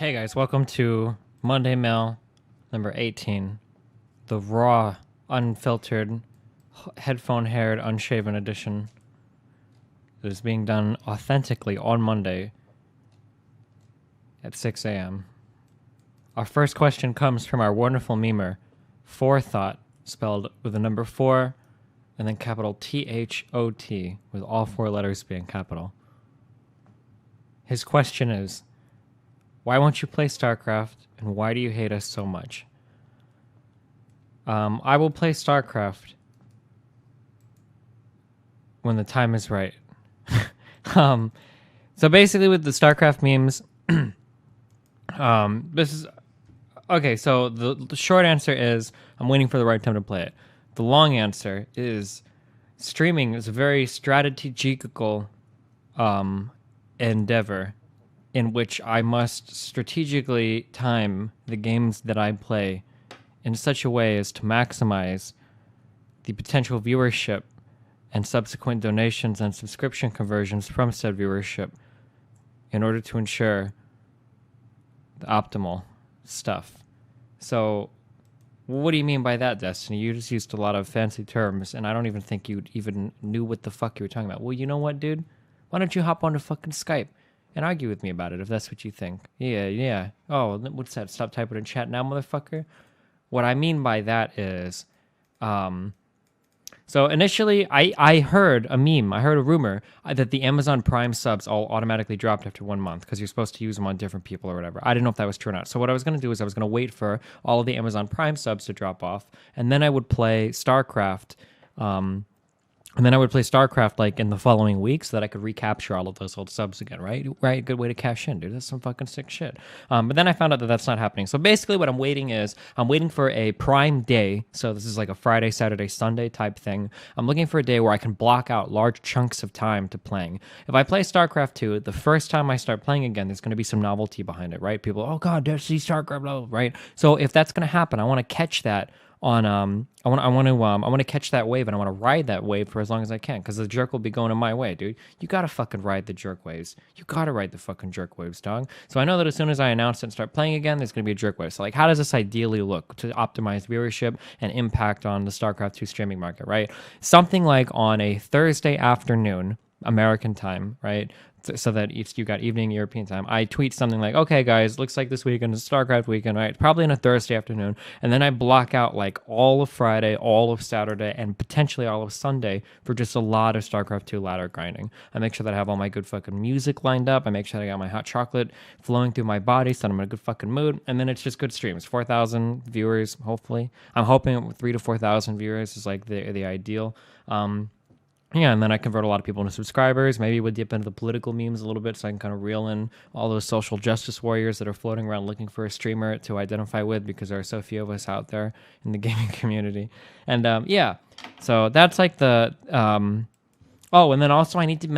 Hey guys, welcome to Monday Mail number 18, the raw, unfiltered, headphone-haired, unshaven edition that is being done authentically on Monday at 6 a.m. Our first question comes from our wonderful memer, Forethought, spelled with the number 4 and then capital T-H-O-T, with all 4 letters being capital. His question is, why won't you play Starcraft, and why do you hate us so much? I will play Starcraft when the time is right. So basically with the Starcraft memes, this is... Okay, so the short answer is I'm waiting for the right time to play it. The long answer is streaming is a very strategical endeavor in which I must strategically time the games that I play in such a way as to maximize the potential viewership and subsequent donations and subscription conversions from said viewership in order to ensure the optimal stuff. So, what do you mean by that, Destiny? You just used a lot of fancy terms, and I don't even think you even knew what the fuck you were talking about. Well, you know what, dude? Why don't you hop onto fucking Skype and argue with me about it if that's what you think? Yeah. Oh, what's that? Stop typing in chat now, motherfucker. What I mean by that is, so initially I heard a meme, I heard a rumor that the Amazon Prime subs all automatically dropped after 1 month because you're supposed to use them on different people or whatever. I didn't know if that was true or not. So what I was going to do is I was going to wait for all of the Amazon Prime subs to drop off, and then I would play StarCraft, like in the following week so that I could recapture all of those old subs again, right? Right, good way to cash in, dude. That's some fucking sick shit. But then I found out that that's not happening. So basically what I'm waiting for a Prime day. So this is like a Friday, Saturday, Sunday type thing. I'm looking for a day where I can block out large chunks of time to playing. If I play StarCraft 2, the first time I start playing again, there's going to be some novelty behind it, right? People, oh God, there's StarCraft, blah, blah, right? So if that's going to happen, I want to catch that on I want to catch that wave, and I want to ride that wave for as long as I can, because the jerk will be going in my way, dude. You gotta fucking ride the jerk waves. You gotta ride the fucking jerk waves, dog. So I know that as soon as I announce it and start playing again, there's gonna be a jerk wave. So like, how does this ideally look to optimize viewership and impact on the StarCraft 2 streaming market, right? Something like on a Thursday afternoon, American time, right? So that you got evening European time. I tweet something like, okay, guys, looks like this weekend is StarCraft weekend, right? Probably on a Thursday afternoon. And then I block out like all of Friday, all of Saturday, and potentially all of Sunday for just a lot of StarCraft 2 ladder grinding. I make sure that I have all my good fucking music lined up. I make sure that I got my hot chocolate flowing through my body so I'm in a good fucking mood. And then it's just good streams. 4,000 viewers, hopefully. I'm hoping 3,000 to 4,000 viewers is like the ideal. Yeah, and then I convert a lot of people into subscribers. Maybe we'll dip into the political memes a little bit so I can kind of reel in all those social justice warriors that are floating around looking for a streamer to identify with, because there are so few of us out there in the gaming community. And yeah, so that's like the... Oh, and then also I need to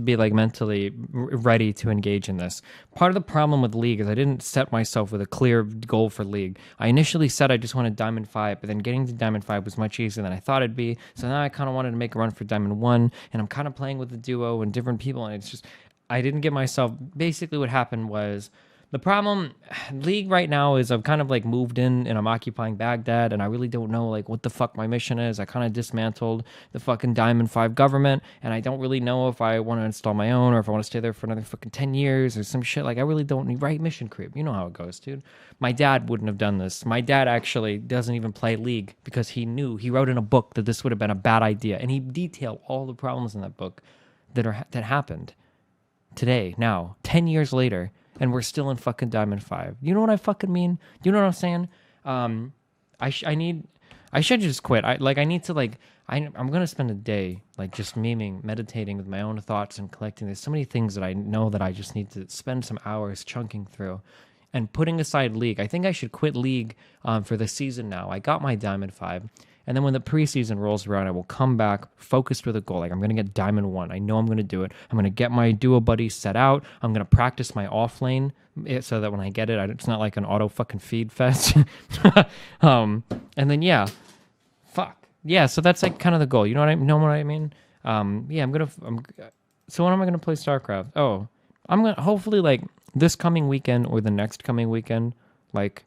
be like mentally ready to engage in this. Part of the problem with League is I didn't set myself with a clear goal for League. I initially said I just wanted Diamond 5, but then getting to Diamond 5 was much easier than I thought it'd be. So now I kind of wanted to make a run for Diamond 1, and I'm kind of playing with the duo and different people, and it's just, I didn't get myself, basically what happened was, the problem, League right now is I've kind of like moved in and I'm occupying Baghdad, and I really don't know like what the fuck my mission is. I kind of dismantled the fucking Diamond 5 government, and I don't really know if I want to install my own or if I want to stay there for another fucking 10 years or some shit. Like, I really don't need, right? Mission creep. You know how it goes, dude. My dad wouldn't have done this. My dad actually doesn't even play League because he wrote in a book that this would have been a bad idea, and he detailed all the problems in that book that happened today, now, 10 years later. And we're still in fucking Diamond 5. You know what I fucking mean? You know what I'm saying? I should just quit. I'm gonna spend a day like just meditating with my own thoughts and collecting. There's so many things that I know that I just need to spend some hours chunking through. And putting aside League, I think I should quit League for the season now. I got my Diamond 5. And then when the preseason rolls around, I will come back focused with a goal. Like, I'm going to get Diamond 1. I know I'm going to do it. I'm going to get my duo buddies set out. I'm going to practice my off lane so that when I get it, it's not like an auto fucking feed fest. And then, yeah. Fuck. Yeah, so that's like kind of the goal. You know what I mean? Yeah, so when am I going to play StarCraft? Oh, I'm going to hopefully like this coming weekend or the next coming weekend, like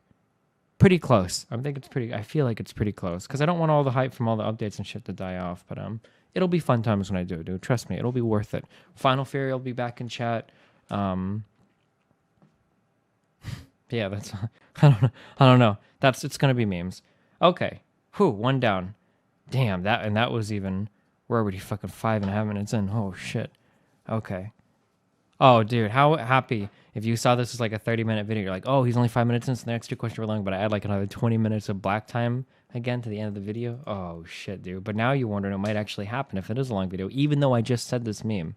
pretty close. I feel like it's pretty close because I don't want all the hype from all the updates and shit to die off. But it'll be fun times when I do, dude. Trust me, it'll be worth it. Final Fury will be back in chat. Yeah, that's I don't know. It's gonna be memes. Okay, one down. Damn, that was even. We're already fucking 5.5 minutes in. Oh shit. Okay. Oh, dude, how happy if you saw this as like a 30-minute video. You're like, oh, he's only 5 minutes in, so the next 2 questions were long, but I add like another 20 minutes of black time again to the end of the video. Oh, shit, dude. But now you're wondering it might actually happen if it is a long video, even though I just said this meme.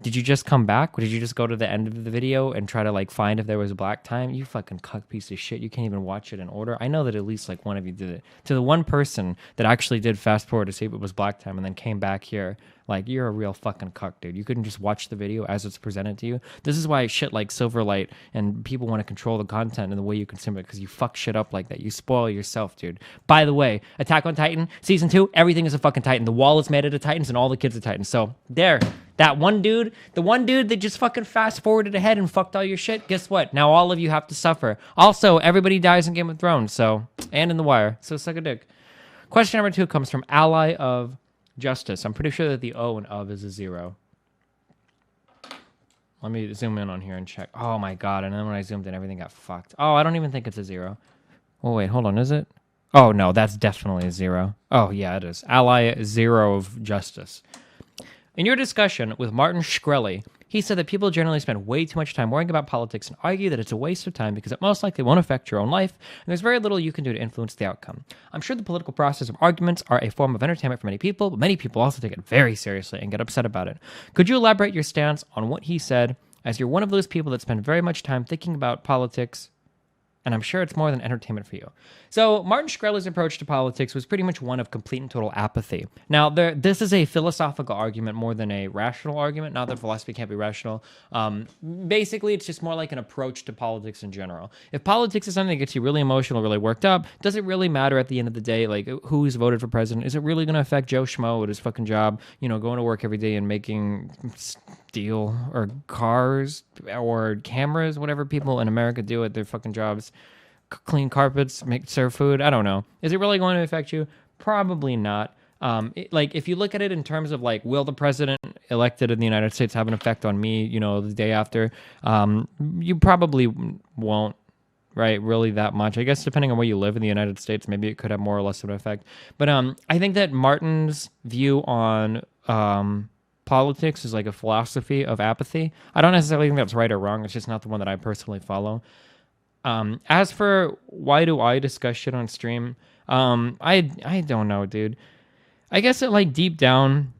Did you just come back? Or did you just go to the end of the video and try to like find if there was a black time? You fucking cuck piece of shit. You can't even watch it in order. I know that at least like one of you did it. To the one person that actually did fast forward to see if it was black time and then came back here, like you're a real fucking cuck, dude. You couldn't just watch the video as it's presented to you. This is why shit like Silverlight and people want to control the content and the way you consume it because you fuck shit up like that. You spoil yourself, dude. By the way, Attack on Titan, Season 2, everything is a fucking Titan. The wall is made out of Titans and all the kids are Titans. So there. That one dude, the one dude that just fucking fast forwarded ahead and fucked all your shit, guess what? Now all of you have to suffer. Also, everybody dies in Game of Thrones, and in The Wire, so suck a dick. Question number 2 comes from Ally of Justice. I'm pretty sure that the O in of is a 0. Let me zoom in on here and check. Oh my god, and then when I zoomed in, everything got fucked. Oh, I don't even think it's a 0. Oh wait, hold on, is it? Oh no, that's definitely a 0. Oh yeah, it is. Ally 0 of Justice. In your discussion with Martin Skhreli, he said that people generally spend way too much time worrying about politics and argue that it's a waste of time because it most likely won't affect your own life, and there's very little you can do to influence the outcome. I'm sure the political process of arguments are a form of entertainment for many people, but many people also take it very seriously and get upset about it. Could you elaborate your stance on what he said, as you're one of those people that spend very much time thinking about politics, and I'm sure it's more than entertainment for you. So Martin Shkreli's approach to politics was pretty much one of complete and total apathy. Now, this is a philosophical argument more than a rational argument. Not that philosophy can't be rational. Basically, it's just more like an approach to politics in general. If politics is something that gets you really emotional, really worked up, does it really matter at the end of the day, like who's voted for president? Is it really going to affect Joe Schmo at his fucking job, going to work every day and making steel or cars or cameras, whatever people in America do at their fucking jobs? Clean carpets, serve food. I don't know. Is it really going to affect you? Probably not. If you look at it in terms of like, will the president elected in the United States have an effect on me, the day after? You probably won't, right? Really that much. I guess depending on where you live in the United States, maybe it could have more or less of an effect. But I think that Martin's view on politics is like a philosophy of apathy. I don't necessarily think that's right or wrong. It's just not the one that I personally follow. As for why do I discuss shit on stream, I don't know, dude. I guess it like deep down.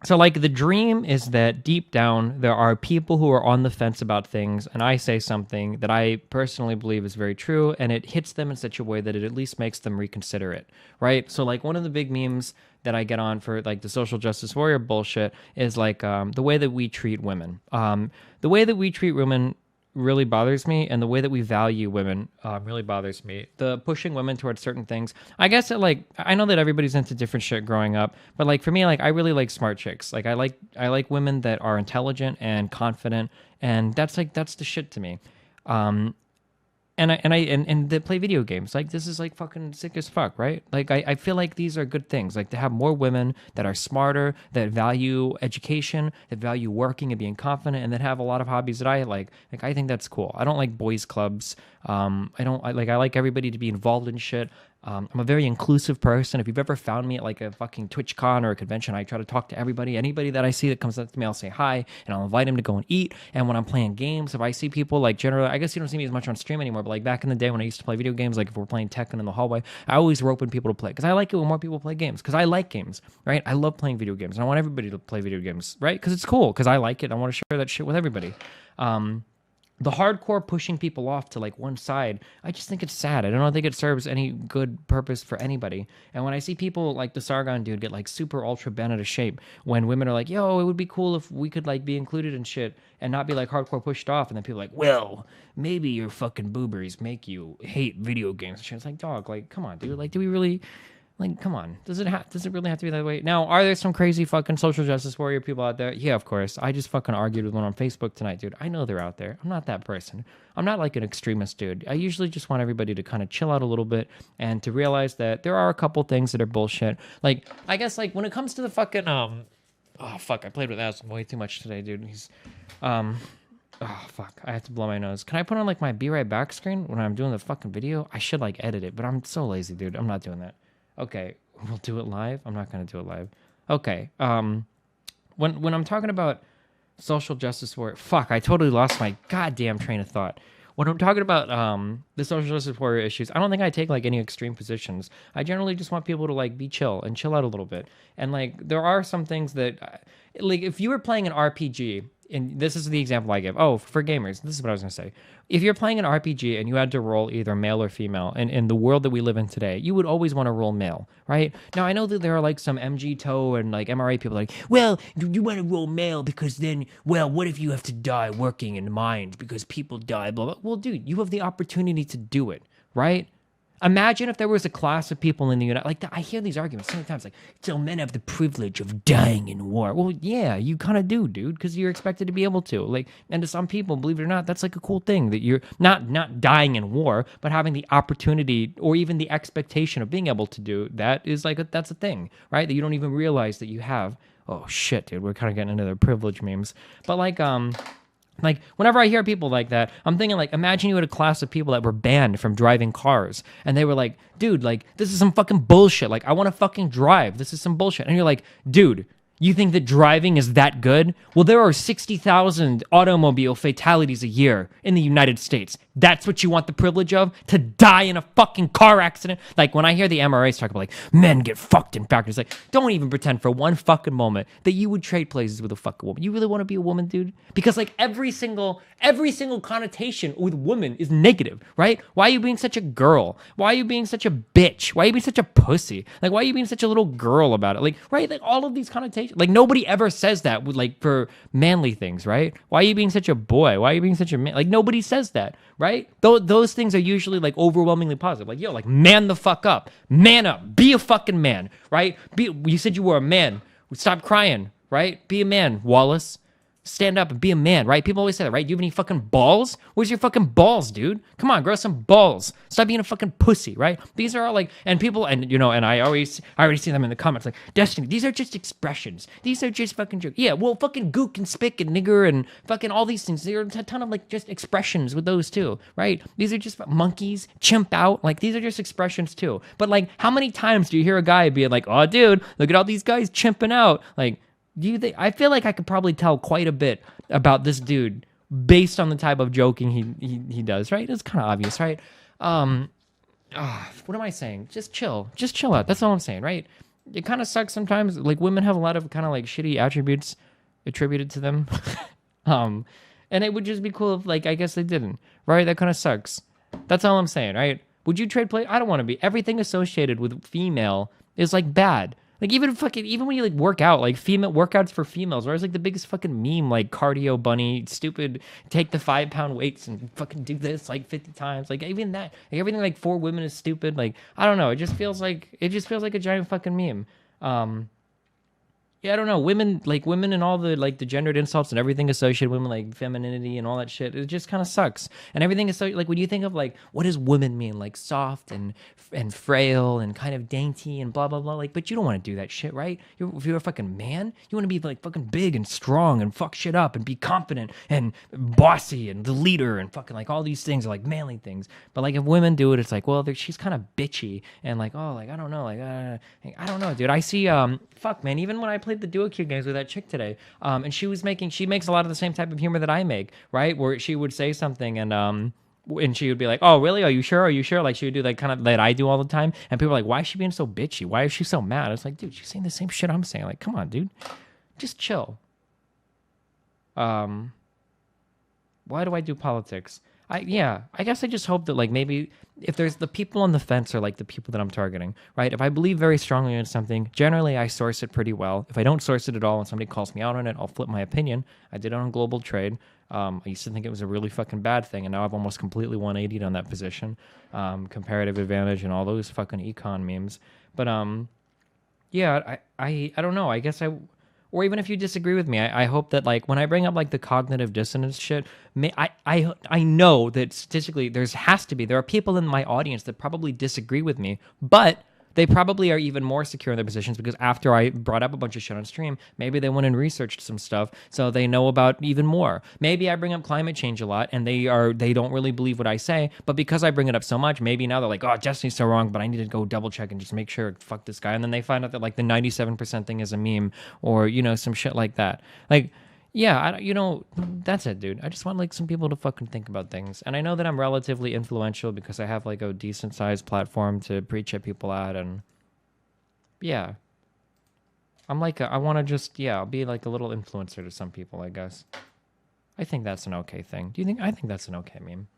So like the dream is that deep down there are people who are on the fence about things, and I say something that I personally believe is very true, and it hits them in such a way that it at least makes them reconsider it, right? So like one of the big memes that I get on for like the social justice warrior bullshit is like the way that we treat women. The way that we treat women really bothers me, and the way that we value women really bothers me. The pushing women towards certain things. I guess that like I know that everybody's into different shit growing up, but like for me, like I really like smart chicks. Like I like women that are intelligent and confident, and that's the shit to me. And that play video games. Like this is like fucking sick as fuck, right? Like I feel like these are good things. Like to have more women that are smarter, that value education, that value working and being confident, and that have a lot of hobbies that I like. Like I think that's cool. I don't like boys clubs. I like everybody to be involved in shit. I'm a very inclusive person. If you've ever found me at like a fucking TwitchCon or a convention, I try to talk to everybody. Anybody that I see that comes up to me, I'll say hi, and I'll invite him to go and eat. And when I'm playing games, if I see people, like generally, I guess you don't see me as much on stream anymore, but like back in the day when I used to play video games, like if we're playing Tekken in the hallway, I always rope in people to play because I like it when more people play games because I like games, right? I love playing video games, and I want everybody to play video games, right? Because it's cool, because I like it. I want to share that shit with everybody. The hardcore pushing people off to like one side, I just think it's sad. I don't think it serves any good purpose for anybody. And when I see people like the Sargon dude get like super ultra bent out of shape, when women are like, yo, it would be cool if we could like be included in shit and not be like hardcore pushed off, and then people are like, well, maybe your fucking booberies make you hate video games and shit. It's like, dog, like, come on, dude. Like, do we really Like, come on. Does it really have to be that way? Now, are there some crazy fucking social justice warrior people out there? Yeah, of course. I just fucking argued with one on Facebook tonight, dude. I know they're out there. I'm not that person. I'm not like an extremist dude. I usually just want everybody to kind of chill out a little bit and to realize that there are a couple things that are bullshit. Like, I guess, like, when it comes to the fucking, oh, fuck, I played with Aslan way too much today, dude. He's, oh, fuck, I have to blow my nose. Can I put on, like, my be right back screen when I'm doing the fucking video? I should, like, edit it, but I'm so lazy, dude. I'm not doing that. Okay, we'll do it live. I'm not gonna do it live. Okay. When I'm talking about social justice warrior, fuck, I totally lost my goddamn train of thought. When I'm talking about the social justice warrior issues, I don't think I take like any extreme positions. I generally just want people to like be chill and chill out a little bit. And like there are some things that, like if you were playing an RPG, and this is the example I give. Oh, for gamers, this is what I was gonna say. If you're playing an RPG and you had to roll either male or female, and in the world that we live in today, you would always want to roll male, right? Now I know that there are like some MGTOW and like MRA people like, well, you want to roll male because then, well, what if you have to die working in mines because people die, blah blah. Well, dude, you have the opportunity to do it, right? Imagine if there was a class of people in the United, like I hear these arguments so many times, like, so men have the privilege of dying in war. Well, yeah, you kind of do, dude, because you're expected to be able to. Like, and to some people, believe it or not, that's like a cool thing that you're not dying in war, but having the opportunity or even the expectation of being able to do that is like that's a thing, right? That you don't even realize that you have. Oh shit, dude, we're kind of getting into the privilege memes, but like, whenever I hear people like that, I'm thinking, like, imagine you had a class of people that were banned from driving cars. And they were like, dude, like, this is some fucking bullshit. Like, I want to fucking drive. This is some bullshit. And you're like, dude, you think that driving is that good? Well, there are 60,000 automobile fatalities a year in the United States. That's what you want the privilege of? To die in a fucking car accident? Like, when I hear the MRAs talk about, like, men get fucked in factories, like, don't even pretend for one fucking moment that you would trade places with a fucking woman. You really want to be a woman, dude? Because, like, every single connotation with woman is negative, right? Why are you being such a girl? Why are you being such a bitch? Why are you being such a pussy? Like, why are you being such a little girl about it? Like, right? Like, all of these connotations. Like, nobody ever says that with, like, for manly things, right? Why are you being such a boy? Why are you being such a man? Like, nobody says that, right? Those things are usually, like, overwhelmingly positive. Like, yo, like, man the fuck up. Man up. Be a fucking man, right? You said you were a man. Stop crying, right? Be a man, Wallace. Stand up and be a man, right? People always say that, right? Do you have any fucking balls? Where's your fucking balls, dude? Come on, grow some balls. Stop being a fucking pussy, right? These are all like, and people, and you know, and I already see them in the comments, like, Destiny, these are just expressions. These are just fucking jokes. Yeah, well, fucking gook and spick and nigger and fucking all these things. There are a ton of like just expressions with those too, right? These are just monkeys, chimp out. Like, these are just expressions too. But like, how many times do you hear a guy be like, oh, dude, look at all these guys chimping out? Like, do you think? I feel like I could probably tell quite a bit about this dude based on the type of joking he does, right? It's kind of obvious, right? What am I saying? Just chill out. That's all I'm saying, right? It kind of sucks sometimes. Like, women have a lot of kind of like shitty attributes attributed to them, and it would just be cool if, like, I guess they didn't, right? That kind of sucks. That's all I'm saying, right? Would you trade play? I don't want to be. Everything associated with female is like bad. Like, even when you like work out, like female workouts for females, where it's like the biggest fucking meme, like cardio bunny, stupid, take the 5-pound weights and fucking do this like 50 times. Like, even that, like everything like for women is stupid. Like, I don't know. It just feels like a giant fucking meme. Yeah, I don't know. Women and all the like the gendered insults and everything associated with women, like femininity and all that shit. It just kind of sucks. And everything is so like, when you think of like, what does women mean? Like soft and frail and kind of dainty and blah blah blah. Like, but you don't want to do that shit, right? If you're a fucking man, you want to be like fucking big and strong and fuck shit up and be confident and bossy and the leader and fucking like all these things are like manly things. But like if women do it, it's like, well, she's kind of bitchy and like, oh, like I don't know, like I don't know, dude. I see, fuck, man. Even when I played the Duo Q games with that chick today, and she makes a lot of the same type of humor that I make, right? Where she would say something and she would be like, oh, really? Are you sure? Like, she would do like kind of that I do all the time. And people are like, why is she being so bitchy? Why is she so mad? It's like, dude, she's saying the same shit I'm saying. Like, come on, dude. Just chill. Why do I do politics? I guess I just hope that like maybe if there's the people on the fence are like the people that I'm targeting, right? If I believe very strongly in something, generally I source it pretty well. If I don't source it at all and somebody calls me out on it, I'll flip my opinion. I did it on global trade. I used to think it was a really fucking bad thing, and now I've almost completely 180'd on that position. Comparative advantage and all those fucking econ memes. But yeah, I don't know. I guess or even if you disagree with me, I hope that like when I bring up like the cognitive dissonance shit, I know that statistically there are people in my audience that probably disagree with me, but they probably are even more secure in their positions because after I brought up a bunch of shit on stream, maybe they went and researched some stuff so they know about even more. Maybe I bring up climate change a lot and they don't really believe what I say, but because I bring it up so much, maybe now they're like, oh, Jesse's so wrong, but I need to go double check and just make sure, fuck this guy. And then they find out that like the 97% thing is a meme or, some shit like that. Like, yeah, that's it, dude. I just want like some people to fucking think about things. And I know that I'm relatively influential because I have like a decent sized platform to preach at people at. And yeah, I'm like, I want to just, I'll be like a little influencer to some people, I guess. I think that's an okay thing. I think that's an okay meme.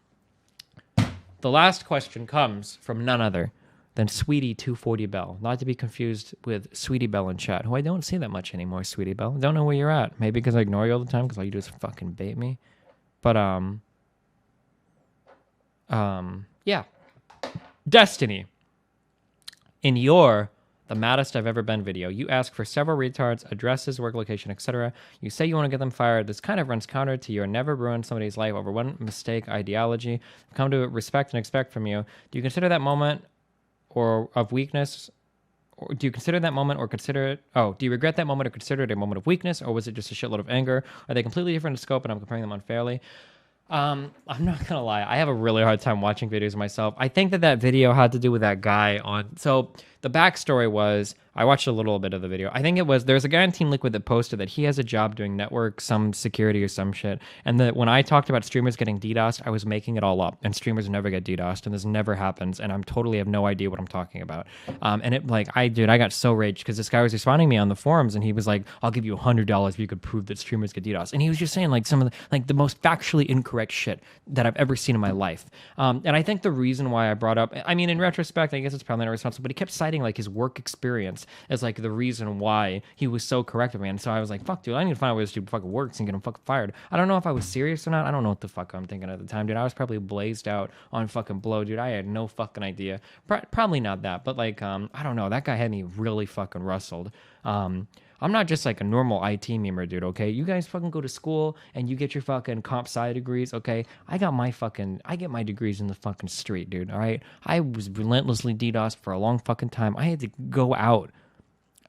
The last question comes from none other than Sweetie 240 Bell, not to be confused with Sweetie Bell in chat, who I don't see that much anymore. Sweetie Bell, don't know where you're at. Maybe because I ignore you all the time because all you do is fucking bait me. But yeah, Destiny. In your the maddest I've ever been video, you ask for several retards, addresses, work location, etc. You say you want to get them fired. This kind of runs counter to your never ruin somebody's life over one mistake ideology. I've come to respect and expect from you. Do you consider that moment or of weakness, or do you consider that moment or consider it, do you regret that moment or consider it a moment of weakness, or was it just a shitload of anger? Are they completely different in scope and I'm comparing them unfairly? I'm not gonna lie, I have a really hard time watching videos of myself. I think that video had to do with that guy so the backstory was, I watched a little bit of the video. I think it was, there's a guy on Team Liquid that posted that he has a job doing network, some security or some shit. And that when I talked about streamers getting DDoSed, I was making it all up. And streamers never get DDoSed, and this never happens. And I'm totally have no idea what I'm talking about. And it like, I got so raged because this guy was responding to me on the forums, and he was like, I'll give you $100 if you could prove that streamers get DDoSed. And he was just saying like some of the most factually incorrect shit that I've ever seen in my life. And I think the reason why I brought up, I mean, in retrospect, I guess it's probably not responsible, but he kept citing like his work experience as like the reason why he was so correct with me. And so I was like, fuck, dude, I need to find out where this dude fucking works and get him fucking fired. I don't know if I was serious or not. I don't know what the fuck I'm thinking at the time, dude. I was probably blazed out on fucking blow, dude. I had no fucking idea. Probably not that, but like, I don't know. That guy had me really fucking rustled. I'm not just like a normal IT memer, dude, okay? You guys fucking go to school and you get your fucking comp sci degrees, okay? I get my degrees in the fucking street, dude, all right? I was relentlessly DDoSed for a long fucking time. I had to go out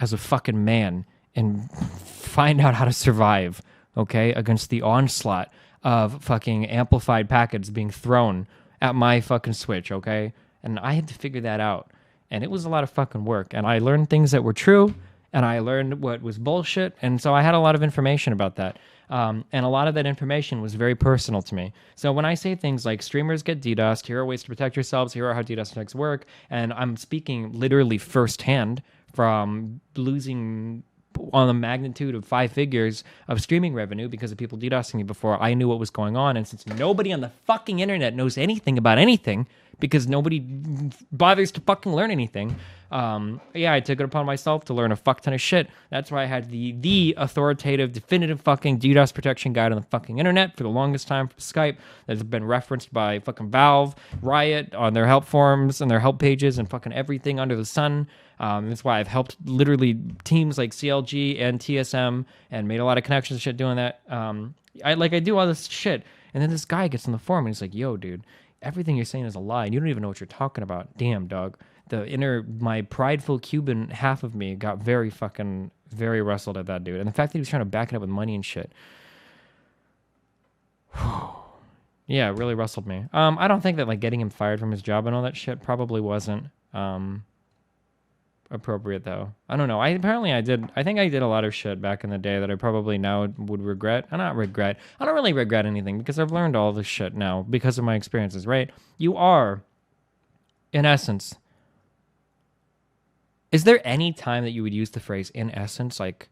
as a fucking man and find out how to survive, okay? Against the onslaught of fucking amplified packets being thrown at my fucking Switch, okay? And I had to figure that out. And it was a lot of fucking work. And I learned things that were true, and I learned what was bullshit, and so I had a lot of information about that. And a lot of that information was very personal to me. So when I say things like streamers get DDoSed, here are ways to protect yourselves, here are how DDoS attacks work, and I'm speaking literally firsthand from losing on the magnitude of 5 figures of streaming revenue because of people DDoSing me before I knew what was going on. And since nobody on the fucking internet knows anything about anything, because nobody bothers to fucking learn anything, I took it upon myself to learn a fuck ton of shit. That's why I had the authoritative, definitive fucking DDoS protection guide on the fucking internet for the longest time from Skype that's been referenced by fucking Valve, Riot on their help forums and their help pages and fucking everything under the sun. That's why I've helped literally teams like CLG and TSM and made a lot of connections and shit doing that. I do all this shit, and then this guy gets on the forum and he's like, yo, dude, everything you're saying is a lie, and you don't even know what you're talking about. Damn, dog. My prideful Cuban half of me got very rustled at that dude. And the fact that he was trying to back it up with money and shit. Yeah, it really rustled me. I don't think that like getting him fired from his job and all that shit probably wasn't appropriate though. I don't know. I think I did a lot of shit back in the day that I probably now would regret. I don't really regret anything because I've learned all this shit now because of my experiences, right? You are, in essence, is there any time that you would use the phrase in essence like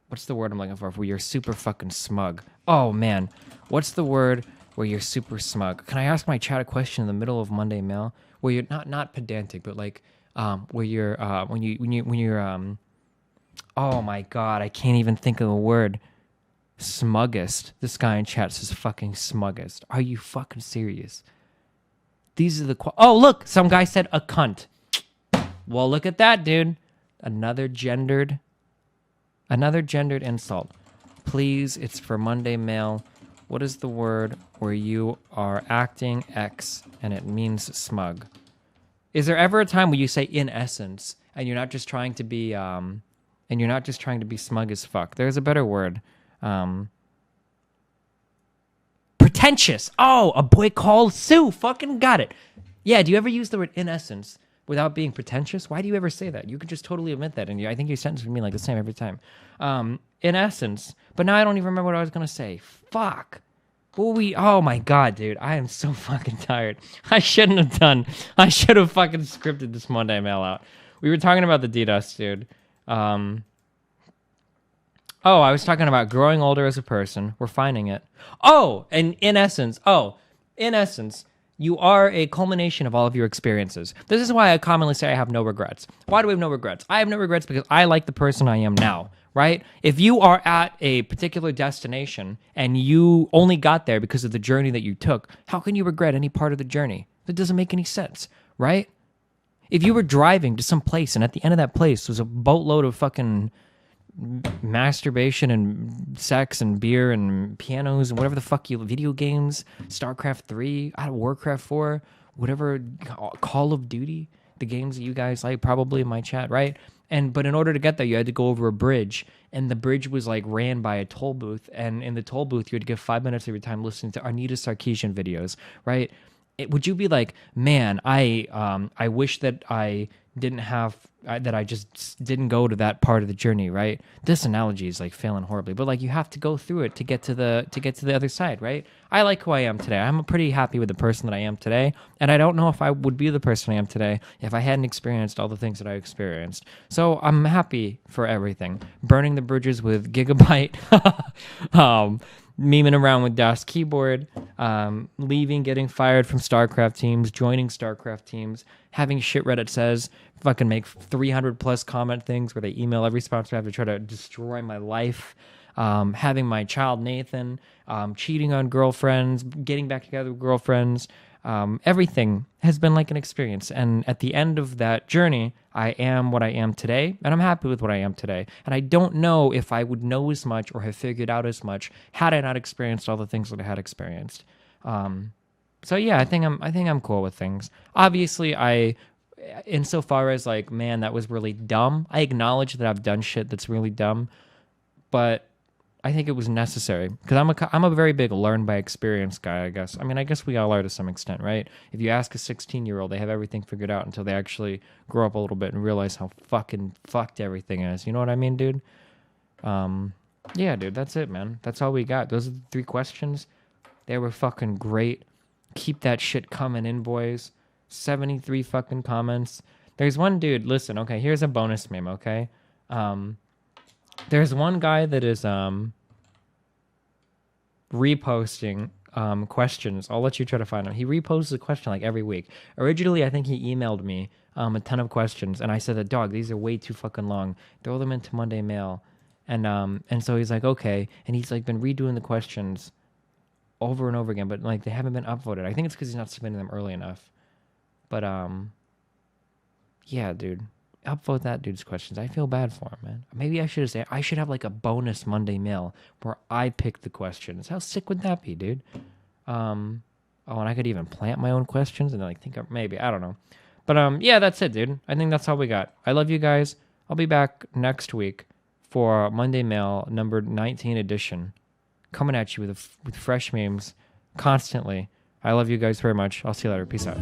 what's the word I'm looking for? Where you're super fucking smug. Oh man, what's the word where you're super smug? Can I ask my chat a question in the middle of Monday Mail? Where you're not pedantic, but like where you're when you're oh my god, I can't even think of the word. Smuggest. This guy in chat says fucking smuggest. Are you fucking serious? These are the oh look, some guy said a cunt. Well, look at that, dude. Another gendered insult. Please, it's for Monday Mail. What is the word where you are acting X and it means smug? Is there ever a time where you say in essence and you're not just trying to be smug as fuck? There's a better word. Pretentious. Oh, a boy called Sue. Fucking got it. Yeah, do you ever use the word in essence without being pretentious? Why do you ever say that? You could just totally admit that, and I think your sentence would mean like the same every time. In essence, but now I don't even remember what I was gonna say. Fuck. Oh my god, dude, I am so fucking tired. I should have fucking scripted this Monday Mail out. We were talking about the DDoS, dude. Oh, I was talking about growing older as a person. We're finding it. Oh, and in essence, you are a culmination of all of your experiences. This is why I commonly say I have no regrets. Why do I have no regrets? I have no regrets because I like the person I am now, right? If you are at a particular destination and you only got there because of the journey that you took, how can you regret any part of the journey? That doesn't make any sense, right? If you were driving to some place and at the end of that place was a boatload of fucking masturbation and sex and beer and pianos and whatever the fuck video games, Starcraft 3, Warcraft 4, whatever, Call of Duty, the games that you guys like, probably in my chat, right? But in order to get there, you had to go over a bridge, and the bridge was like ran by a toll booth, and in the toll booth, you had to give 5 minutes of your time listening to Arnita Sarkeesian videos, right? Would you be like, man, I wish that I didn't have that I just didn't go to that part of the journey, right? This analogy is like failing horribly, but like you have to go through it to get to the other side, right? I like who I am today. I'm pretty happy with the person that I am today, and I don't know if I would be the person I am today if I hadn't experienced all the things that I experienced. So I'm happy for everything. Burning the bridges with Gigabyte, memeing around with DOS keyboard, leaving, getting fired from Starcraft teams, joining Starcraft teams, having shit Reddit says, fucking make 300 plus comment things where they email every sponsor I have to try to destroy my life, having my child Nathan, cheating on girlfriends, getting back together with girlfriends. Everything has been like an experience. And at the end of that journey, I am what I am today, and I'm happy with what I am today. And I don't know if I would know as much or have figured out as much had I not experienced all the things that I had experienced. So yeah, I think I'm cool with things. Obviously, insofar as like, man, that was really dumb. I acknowledge that I've done shit that's really dumb, but I think it was necessary because I'm a very big learn by experience guy, I guess. I mean, I guess we all are to some extent, right? If you ask a 16-year-old, they have everything figured out until they actually grow up a little bit and realize how fucking fucked everything is. You know what I mean, dude? Yeah, dude, that's it, man. That's all we got. Those are the 3 questions. They were fucking great. Keep that shit coming in, boys. 73 fucking comments. There's one dude, listen, okay, here's a bonus meme, okay? There's one guy that is reposting questions. I'll let you try to find him. He reposts a question like every week. Originally, I think he emailed me a ton of questions, and I said, "Dog, these are way too fucking long. Throw them into Monday Mail." And so he's like, "Okay," and he's like been redoing the questions over and over again, but like they haven't been upvoted. I think it's because he's not submitting them early enough. But yeah, dude. Upvote that dude's questions. I feel bad for him, man. Maybe I should have like a bonus Monday Mail where I pick the questions. How sick would that be, dude? And I could even plant my own questions and like think of maybe, I don't know. But yeah, that's it, dude. I think that's all we got. I love you guys. I'll be back next week for Monday Mail number 19 edition, coming at you with fresh memes constantly. I love you guys very much. I'll see you later. Peace out.